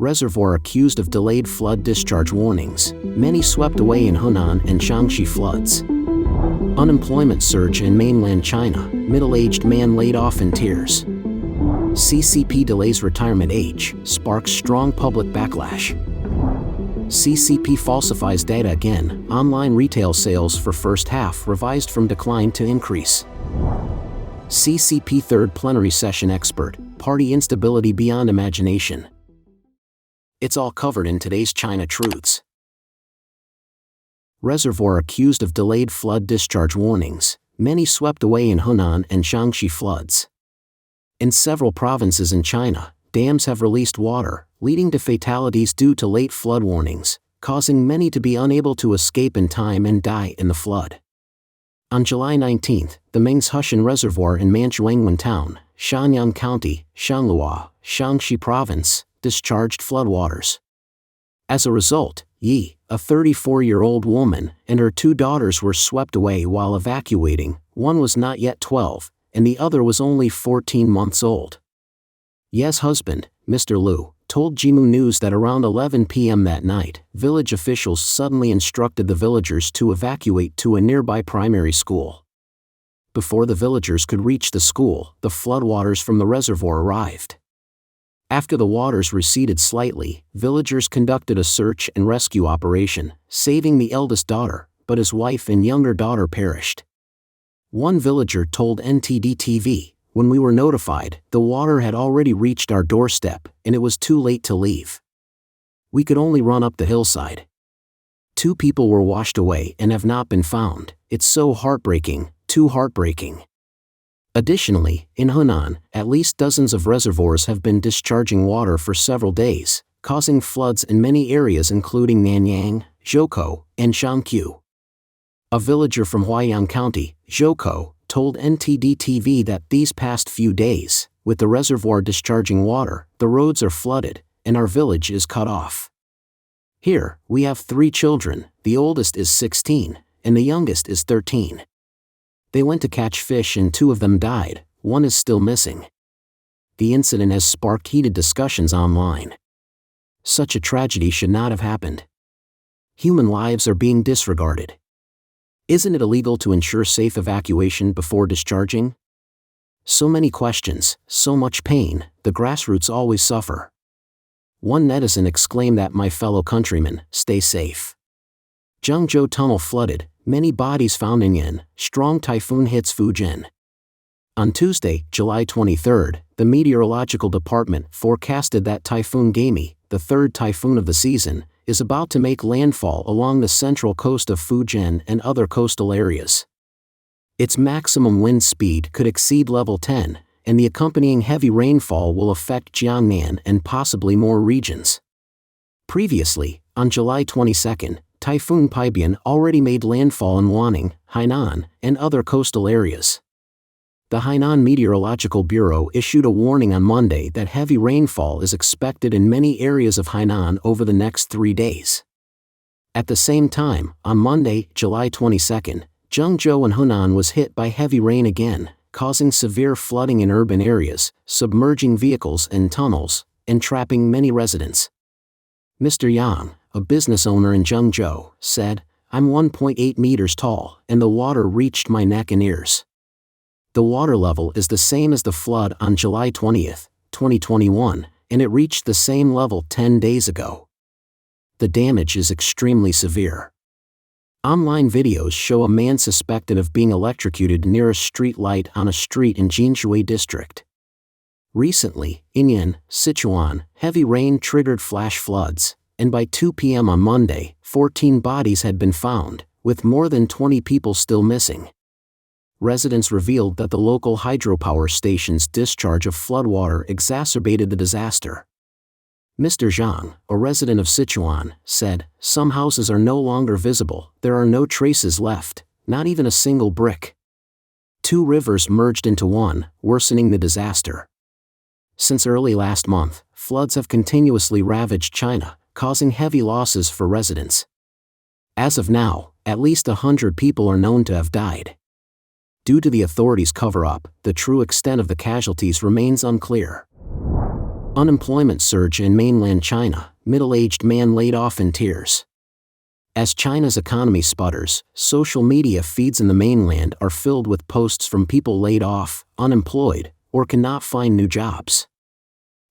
Reservoir accused of delayed flood discharge warnings, many swept away in Henan and Shaanxi floods. Unemployment surge in mainland China, middle-aged man laid off in tears. CCP delays retirement age, sparks strong public backlash. CCP falsifies data again, online retail sales for first half revised from decline to increase. CCP third plenary session expert, party instability beyond imagination. It's all covered in today's China Truths. Reservoir accused of delayed flood discharge warnings, many swept away in Henan and Shaanxi floods. In several provinces in China, dams have released water, leading to fatalities due to late flood warnings, causing many to be unable to escape in time and die in the flood. On July 19, the Zhengzhou Reservoir in Manchuangwan Town, Shenyang County, Shanghua, Shaanxi Province, discharged floodwaters. As a result, Yi, a 34-year-old woman, and her two daughters were swept away while evacuating. One was not yet 12, and the other was only 14 months old. Ye's husband, Mr. Liu, told Jimu News that around 11 p.m. that night, village officials suddenly instructed the villagers to evacuate to a nearby primary school. Before the villagers could reach the school, the floodwaters from the reservoir arrived. After the waters receded slightly, villagers conducted a search and rescue operation, saving the eldest daughter, but his wife and younger daughter perished. One villager told NTD-TV, "When we were notified, the water had already reached our doorstep, and it was too late to leave. We could only run up the hillside. 2 people were washed away and have not been found. It's so heartbreaking, too heartbreaking." Additionally, in Henan, at least dozens of reservoirs have been discharging water for several days, causing floods in many areas including Nanyang, Zhengzhou, and Shaanxi. A villager from Huaiyang County, Zhengzhou, told NTD-TV that these past few days, with the reservoir discharging water, the roads are flooded, and our village is cut off. Here, we have 3 children, the oldest is 16, and the youngest is 13. They went to catch fish and 2 of them died, 1 is still missing. The incident has sparked heated discussions online. Such a tragedy should not have happened. Human lives are being disregarded. Isn't it illegal to ensure safe evacuation before discharging? So many questions, so much pain, the grassroots always suffer. One netizen exclaimed that my fellow countrymen, stay safe. Zhengzhou tunnel flooded, many bodies found in Henan, strong typhoon hits Fujian. On Tuesday, July 23, the Meteorological Department forecasted that Typhoon Gami, the 3rd typhoon of the season, is about to make landfall along the central coast of Fujian and other coastal areas. Its maximum wind speed could exceed level 10, and the accompanying heavy rainfall will affect Jiangnan and possibly more regions. Previously, on July 22, Typhoon Paibian already made landfall in Wanning, Henan, and other coastal areas. The Henan Meteorological Bureau issued a warning on Monday that heavy rainfall is expected in many areas of Henan over the next 3 days. At the same time, on Monday, July 22, Zhengzhou and Henan was hit by heavy rain again, causing severe flooding in urban areas, submerging vehicles and tunnels, and trapping many residents. Mr. Yang, a business owner in Zhengzhou, said, "I'm 1.8 meters tall, and the water reached my neck and ears. The water level is the same as the flood on July 20, 2021, and it reached the same level 10 days ago. The damage is extremely severe." Online videos show a man suspected of being electrocuted near a street light on a street in Zhengzhou district. Recently, in Henan, Sichuan, heavy rain triggered flash floods, and by 2 p.m. on Monday, 14 bodies had been found, with more than 20 people still missing. Residents revealed that the local hydropower station's discharge of floodwater exacerbated the disaster. Mr. Zhang, a resident of Sichuan, said, "Some houses are no longer visible, there are no traces left, not even a single brick. 2 rivers merged into one, worsening the disaster." Since early last month, floods have continuously ravaged China, causing heavy losses for residents. As of now, at least 100 people are known to have died. Due to the authorities' cover-up, the true extent of the casualties remains unclear. Unemployment surge in mainland China, middle-aged man laid off in tears. As China's economy sputters, social media feeds in the mainland are filled with posts from people laid off, unemployed, or cannot find new jobs.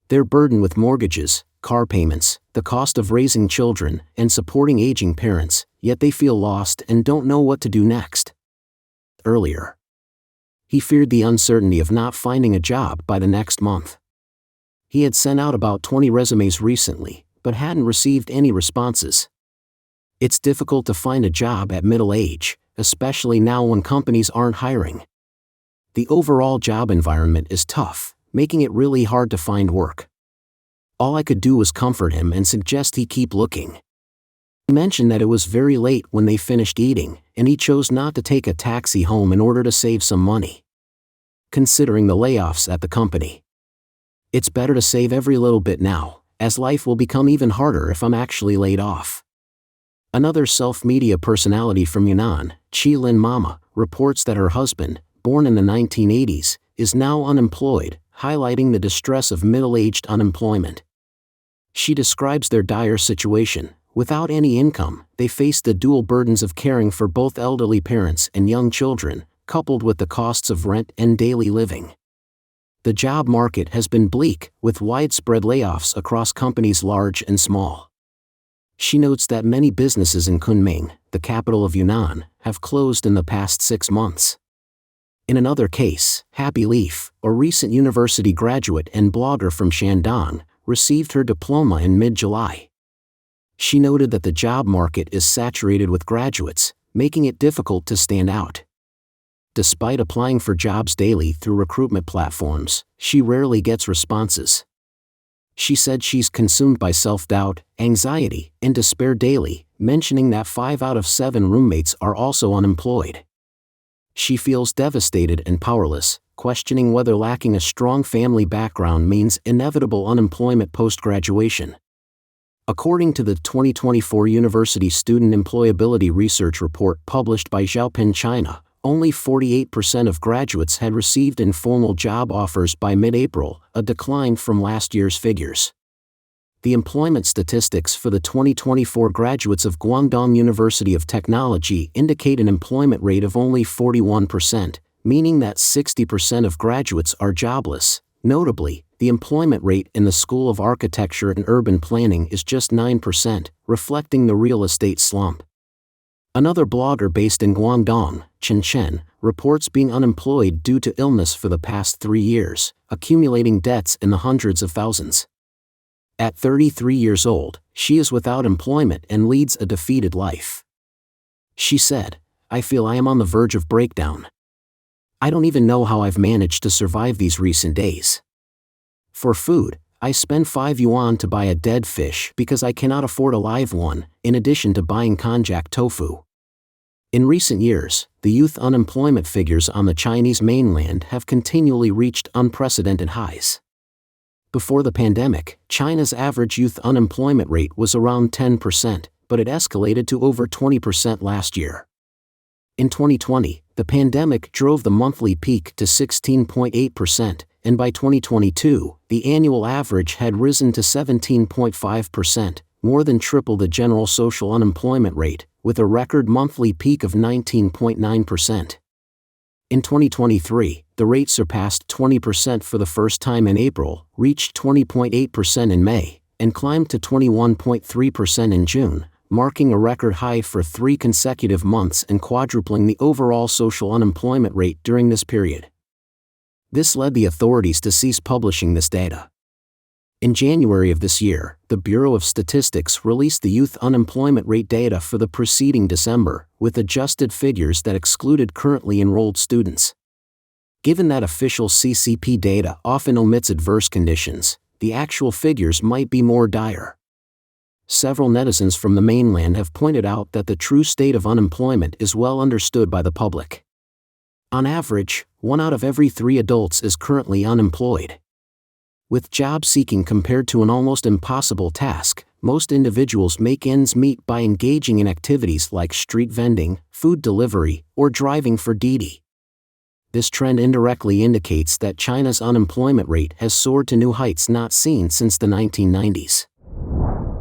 They're burdened with mortgages, car payments, the cost of raising children, and supporting aging parents, yet they feel lost and don't know what to do next. Earlier, he feared the uncertainty of not finding a job by the next month. He had sent out about 20 resumes recently, but hadn't received any responses. It's difficult to find a job at middle age, especially now when companies aren't hiring. The overall job environment is tough, making it really hard to find work. All I could do was comfort him and suggest he keep looking. He mentioned that it was very late when they finished eating, and he chose not to take a taxi home in order to save some money. Considering the layoffs at the company, it's better to save every little bit now, as life will become even harder if I'm actually laid off. Another self-media personality from Henan, Qilin Mama, reports that her husband, born in the 1980s, is now unemployed, highlighting the distress of middle-aged unemployment. She describes their dire situation. Without any income, they face the dual burdens of caring for both elderly parents and young children, coupled with the costs of rent and daily living. The job market has been bleak, with widespread layoffs across companies large and small. She notes that many businesses in Kunming, the capital of Yunnan, have closed in the past 6 months. In another case, Happy Leaf, a recent university graduate and blogger from Shandong, received her diploma in mid-July. She noted that the job market is saturated with graduates, making it difficult to stand out. Despite applying for jobs daily through recruitment platforms, she rarely gets responses. She said she's consumed by self-doubt, anxiety, and despair daily, mentioning that 5 out of 7 roommates are also unemployed. She feels devastated and powerless, questioning whether lacking a strong family background means inevitable unemployment post-graduation. According to the 2024 University Student Employability Research Report published by Zhaopin China, only 48% of graduates had received informal job offers by mid-April, a decline from last year's figures. The employment statistics for the 2024 graduates of Guangdong University of Technology indicate an employment rate of only 41%, meaning that 60% of graduates are jobless. Notably, the employment rate in the School of Architecture and Urban Planning is just 9%, reflecting the real estate slump. Another blogger based in Guangdong, Chen Chen, reports being unemployed due to illness for the past 3 years, accumulating debts in the hundreds of thousands. At 33 years old, she is without employment and leads a defeated life. She said, "I feel I am on the verge of breakdown. I don't even know how I've managed to survive these recent days. For food, I spend 5 yuan to buy a dead fish because I cannot afford a live one, in addition to buying konjac tofu." In recent years, the youth unemployment figures on the Chinese mainland have continually reached unprecedented highs. Before the pandemic, China's average youth unemployment rate was around 10%, but it escalated to over 20% last year. In 2020, the pandemic drove the monthly peak to 16.8%, and by 2022, the annual average had risen to 17.5%, more than triple the general social unemployment rate, with a record monthly peak of 19.9%. In 2023, the rate surpassed 20% for the first time in April, reached 20.8% in May, and climbed to 21.3% in June, marking a record high for 3 consecutive months and quadrupling the overall social unemployment rate during this period. This led the authorities to cease publishing this data. In January of this year, the Bureau of Statistics released the youth unemployment rate data for the preceding December, with adjusted figures that excluded currently enrolled students. Given that official CCP data often omits adverse conditions, the actual figures might be more dire. Several netizens from the mainland have pointed out that the true state of unemployment is well understood by the public. On average, 1 out of every 3 adults is currently unemployed. With job seeking compared to an almost impossible task, most individuals make ends meet by engaging in activities like street vending, food delivery, or driving for Didi. This trend indirectly indicates that China's unemployment rate has soared to new heights not seen since the 1990s.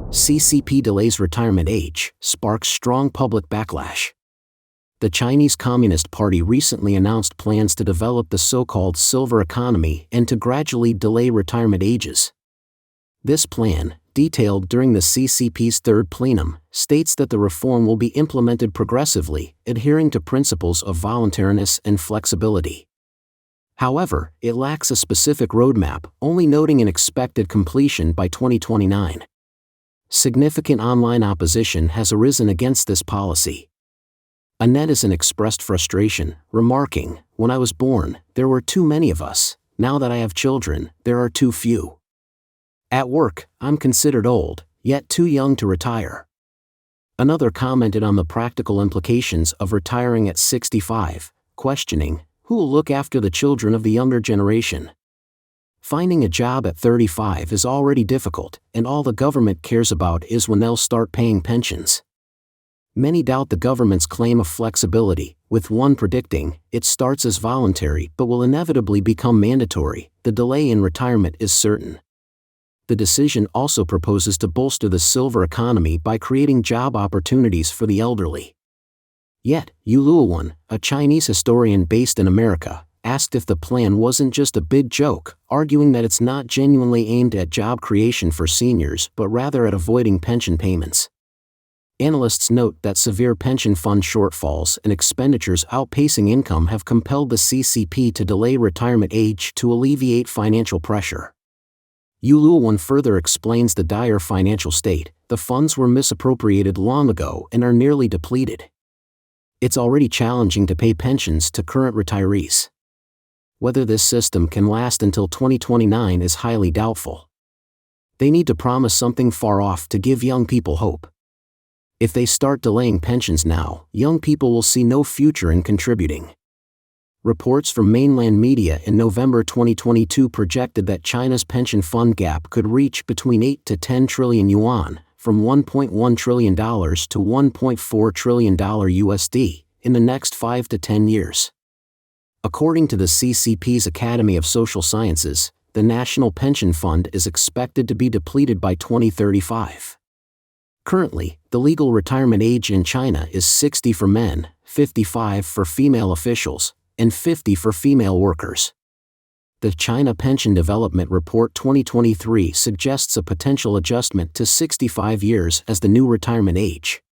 CCP delays retirement age, sparks strong public backlash. The Chinese Communist Party recently announced plans to develop the so-called silver economy and to gradually delay retirement ages. This plan, detailed during the CCP's third plenum, states that the reform will be implemented progressively, adhering to principles of voluntariness and flexibility. However, it lacks a specific roadmap, only noting an expected completion by 2029. Significant online opposition has arisen against this policy. A netizen expressed frustration, remarking, "When I was born, there were too many of us. Now that I have children, there are too few. At work, I'm considered old, yet too young to retire." Another commented on the practical implications of retiring at 65, questioning, "Who will look after the children of the younger generation? Finding a job at 35 is already difficult, and all the government cares about is when they'll start paying pensions." Many doubt the government's claim of flexibility, with one predicting, "It starts as voluntary but will inevitably become mandatory. The delay in retirement is certain." The decision also proposes to bolster the silver economy by creating job opportunities for the elderly. Yet, Yu Luowan, a Chinese historian based in America, asked if the plan wasn't just a big joke, arguing that it's not genuinely aimed at job creation for seniors but rather at avoiding pension payments. Analysts note that severe pension fund shortfalls and expenditures outpacing income have compelled the CCP to delay retirement age to alleviate financial pressure. Yu Luowan further explains the dire financial state. The funds were misappropriated long ago and are nearly depleted. It's already challenging to pay pensions to current retirees. Whether this system can last until 2029 is highly doubtful. They need to promise something far off to give young people hope. If they start delaying pensions now, young people will see no future in contributing. Reports from mainland media in November 2022 projected that China's pension fund gap could reach between 8 to 10 trillion yuan, from $1.1 trillion to $1.4 trillion USD, in the next 5 to 10 years. According to the CCP's Academy of Social Sciences, the National Pension Fund is expected to be depleted by 2035. Currently, the legal retirement age in China is 60 for men, 55 for female officials, and 50 for female workers. The China Pension Development Report 2023 suggests a potential adjustment to 65 years as the new retirement age.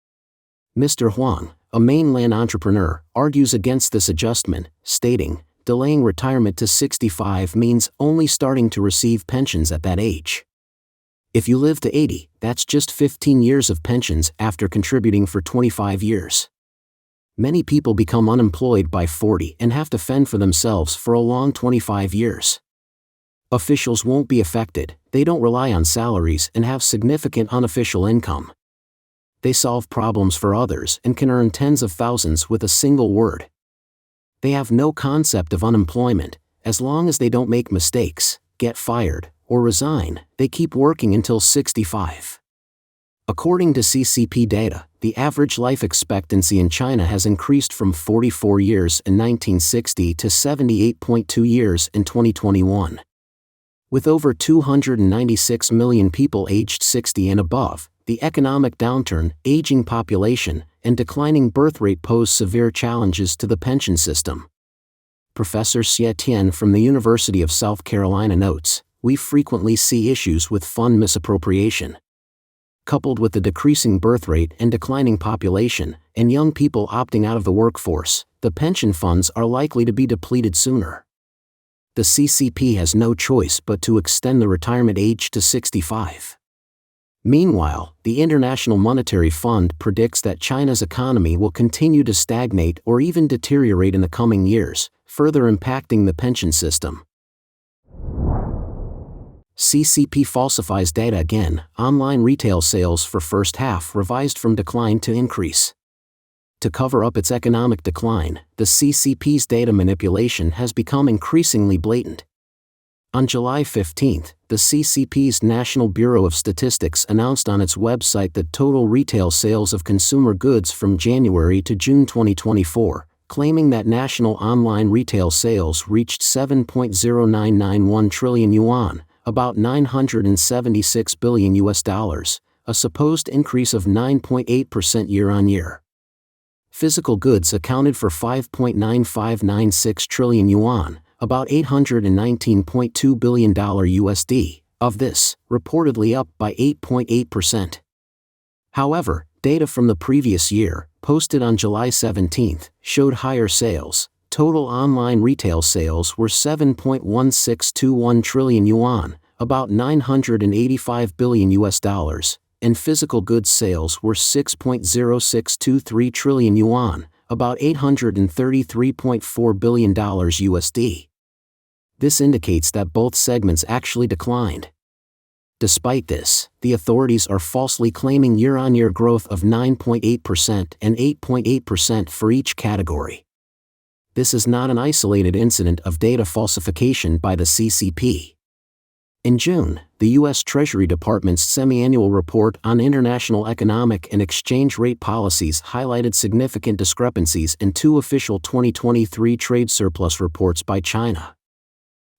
Mr. Huang, a mainland entrepreneur, argues against this adjustment, stating, "Delaying retirement to 65 means only starting to receive pensions at that age. If you live to 80, that's just 15 years of pensions after contributing for 25 years. Many people become unemployed by 40 and have to fend for themselves for a long 25 years. Officials won't be affected, they don't rely on salaries and have significant unofficial income. They solve problems for others and can earn tens of thousands with a single word. They have no concept of unemployment. As long as they don't make mistakes, get fired, or resign, they keep working until 65. According to CCP data, the average life expectancy in China has increased from 44 years in 1960 to 78.2 years in 2021. With over 296 million people aged 60 and above, the economic downturn, aging population, and declining birth rate pose severe challenges to the pension system. Professor Xie Tian from the University of South Carolina notes, "We frequently see issues with fund misappropriation. Coupled with the decreasing birth rate and declining population, and young people opting out of the workforce, the pension funds are likely to be depleted sooner." The CCP has no choice but to extend the retirement age to 65. Meanwhile, the International Monetary Fund predicts that China's economy will continue to stagnate or even deteriorate in the coming years, further impacting the pension system. CCP falsifies data again. Online retail sales for first half revised from decline to increase. To cover up its economic decline, the CCP's data manipulation has become increasingly blatant. On July 15, the CCP's National Bureau of Statistics announced on its website that total retail sales of consumer goods from January to June 2024, claiming that national online retail sales reached 7.0991 trillion yuan, about $976 billion, a supposed increase of 9.8% year-on-year. Physical goods accounted for 5.9596 trillion yuan, about $819.2 billion USD, of this, reportedly up by 8.8%. However, data from the previous year, posted on July 17, showed higher sales. Total online retail sales were 7.1621 trillion yuan, about $985 billion, and physical goods sales were 6.0623 trillion yuan, about $833.4 billion USD. This indicates that both segments actually declined. Despite this, the authorities are falsely claiming year-on-year growth of 9.8% and 8.8% for each category. This is not an isolated incident of data falsification by the CCP. In June, the U.S. Treasury Department's semi-annual report on international economic and exchange rate policies highlighted significant discrepancies in two official 2023 trade surplus reports by China.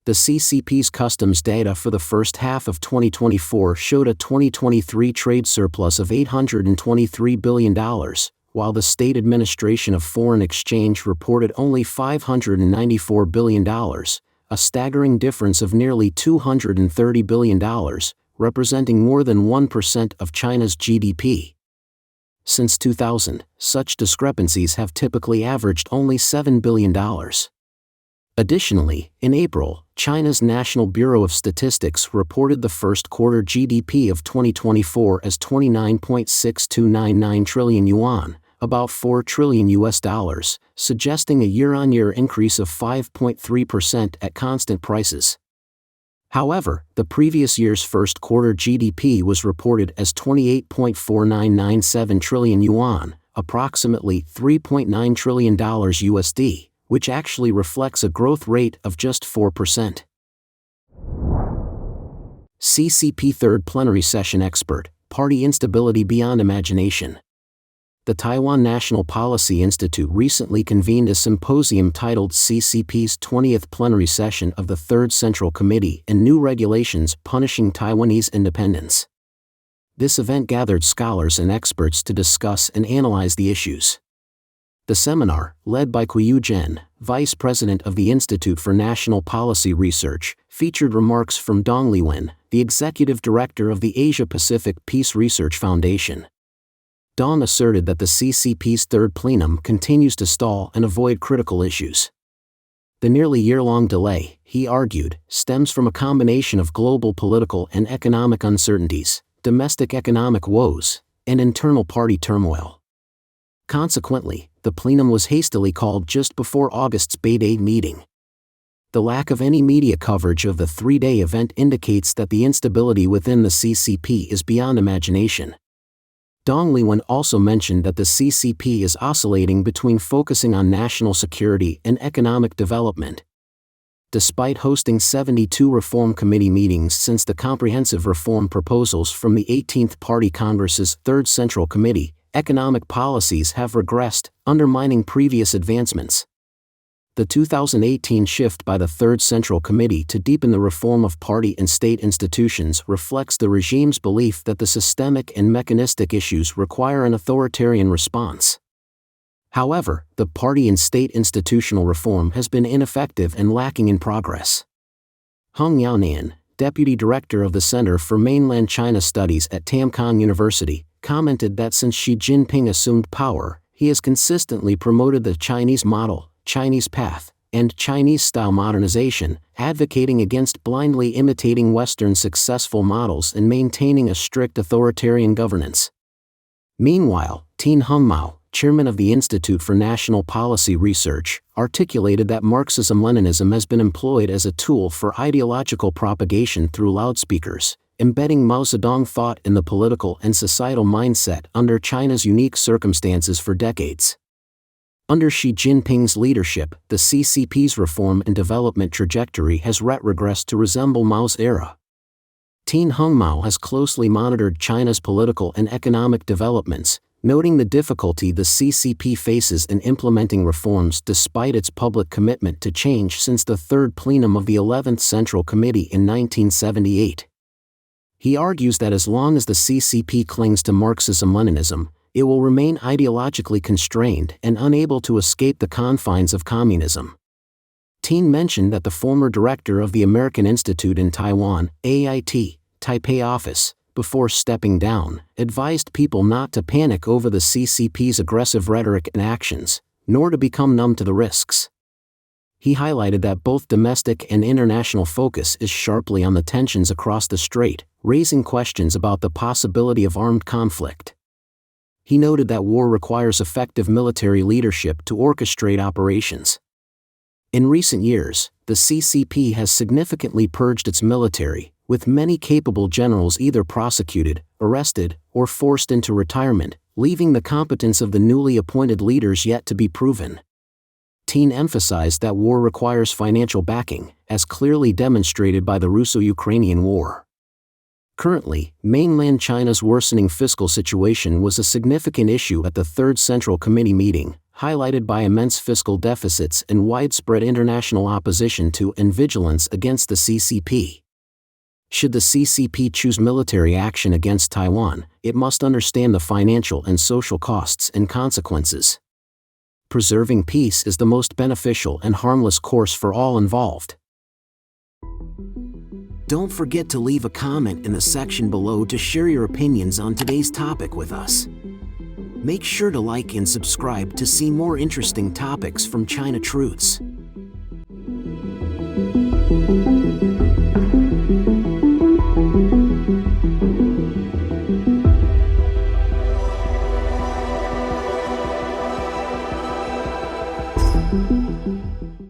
The CCP's customs data for the first half of 2024 showed a 2023 trade surplus of $823 billion, while the State Administration of Foreign Exchange reported only $594 billion, a staggering difference of nearly $230 billion, representing more than 1% of China's GDP. Since 2000, such discrepancies have typically averaged only $7 billion. Additionally, in April, China's National Bureau of Statistics reported the first quarter GDP of 2024 as 29.6299 trillion yuan, about $4 trillion, suggesting a year-on-year increase of 5.3% at constant prices. However, the previous year's first quarter GDP was reported as 28.4997 trillion yuan, approximately $3.9 trillion USD. Which actually reflects a growth rate of just 4%. CCP Third Plenary Session Expert, Party Instability Beyond Imagination. The Taiwan National Policy Institute recently convened a symposium titled CCP's 20th Plenary Session of the Third Central Committee and New Regulations Punishing Taiwanese Independence. This event gathered scholars and experts to discuss and analyze the issues. The seminar, led by Qiu Zhen, Vice President of the Institute for National Policy Research, featured remarks from Dong Liwen, the Executive Director of the Asia-Pacific Peace Research Foundation. Dong asserted that the CCP's third plenum continues to stall and avoid critical issues. The nearly year-long delay, he argued, stems from a combination of global political and economic uncertainties, domestic economic woes, and internal party turmoil. Consequently, the plenum was hastily called just before August's Bay-Day meeting. The lack of any media coverage of the three-day event indicates that the instability within the CCP is beyond imagination. Dong Liwen also mentioned that the CCP is oscillating between focusing on national security and economic development. Despite hosting 72 Reform Committee meetings since the comprehensive reform proposals from the 18th Party Congress's Third Central Committee, economic policies have regressed, undermining previous advancements. The 2018 shift by the Third Central Committee to deepen the reform of party and state institutions reflects the regime's belief that the systemic and mechanistic issues require an authoritarian response. However, the party and state institutional reform has been ineffective and lacking in progress. Heng Yaonian, Deputy Director of the Center for Mainland China Studies at Tamkang University, commented that since Xi Jinping assumed power, he has consistently promoted the Chinese model, Chinese path, and Chinese-style modernization, advocating against blindly imitating Western successful models and maintaining a strict authoritarian governance. Meanwhile, Tin Hengmao, chairman of the Institute for National Policy Research, articulated that Marxism-Leninism has been employed as a tool for ideological propagation through loudspeakers, embedding Mao Zedong thought in the political and societal mindset under China's unique circumstances for decades. Under Xi Jinping's leadership, the CCP's reform and development trajectory has regressed to resemble Mao's era. Tin Hengmao has closely monitored China's political and economic developments, noting the difficulty the CCP faces in implementing reforms despite its public commitment to change since the third plenum of the 11th Central Committee in 1978. He argues that as long as the CCP clings to Marxism-Leninism, it will remain ideologically constrained and unable to escape the confines of communism. Tin mentioned that the former director of the American Institute in Taiwan, AIT, Taipei office, before stepping down, advised people not to panic over the CCP's aggressive rhetoric and actions, nor to become numb to the risks. He highlighted that both domestic and international focus is sharply on the tensions across the strait, raising questions about the possibility of armed conflict. He noted that war requires effective military leadership to orchestrate operations. In recent years, the CCP has significantly purged its military, with many capable generals either prosecuted, arrested, or forced into retirement, leaving the competence of the newly appointed leaders yet to be proven. Tin emphasized that war requires financial backing, as clearly demonstrated by the Russo-Ukrainian War. Currently, mainland China's worsening fiscal situation was a significant issue at the Third Central Committee meeting, highlighted by immense fiscal deficits and widespread international opposition to and vigilance against the CCP. Should the CCP choose military action against Taiwan, it must understand the financial and social costs and consequences. Preserving peace is the most beneficial and harmless course for all involved. Don't forget to leave a comment in the section below to share your opinions on today's topic with us. Make sure to like and subscribe to see more interesting topics from China Truths.